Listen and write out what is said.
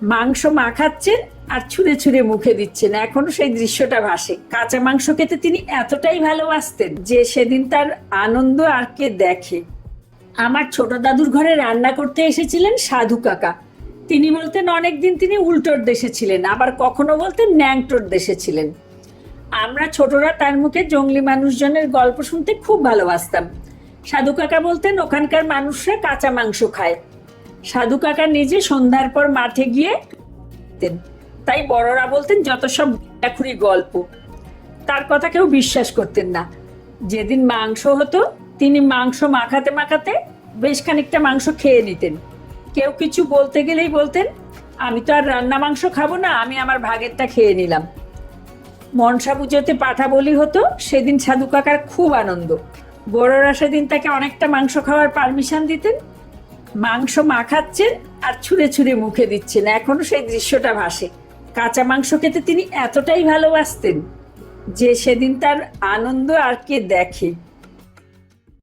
মাংস মাখাচ্ছেন আর ছুঁড়ে ছুঁড়ে মুখে দিচ্ছেন, এখনো সেই দৃশ্যটা ভাসে। কাঁচা মাংস খেতে তিনি এতটাই ভালোবাসতেন যে সেদিন তার আনন্দ আর কে দেখে। আমার ছোট দাদুর ঘরে রান্না করতে এসেছিলেন সাধু কাকা। তিনি বলতেন অনেকদিন তিনি উল্টোর দেশে ছিলেন, আবার কখনো বলতেন ন্যাংটোর দেশে ছিলেন। আমরা ছোটরা তার মুখে জঙ্গলি মানুষজনের গল্প শুনতে খুব ভালোবাসতাম। সাধু কাকা বলতেন ওখানকার মানুষরা কাঁচা মাংস খায়। সাধু কাকা নিজে সন্ধ্যার পর মাঠে গিয়ে, তাই বড়রা বলতেন যত সব খুঁড়ি গল্প। তার কথা কেউ বিশ্বাস করতেন না। যেদিন মাংস হতো তিনি মাংস মাখাতে মাখাতে বেশ খানিকটা মাংস খেয়ে নিতেন। কেউ কিছু বলতে গেলেই বলতেন আমি তো আর রান্না মাংস খাবো না, আমি আমার ভাগেরটা খেয়ে নিলাম। মনসা পুজোতে পাঠা বলি হতো, সেদিন সাধু কাকার খুব আনন্দ। বড়রা সেদিন তাকে অনেকটা মাংস খাওয়ার পারমিশন দিতেন। মাংস মাখাচ্ছেন আর ছুঁড়ে ছুঁড়ে মুখে দিচ্ছেন, এখনো সেই দৃশ্যটা ভাসে। কাঁচা মাংস খেতে তিনি এতটাই ভালোবাসতেন যে সেদিন তার আনন্দ আর কে দেখে।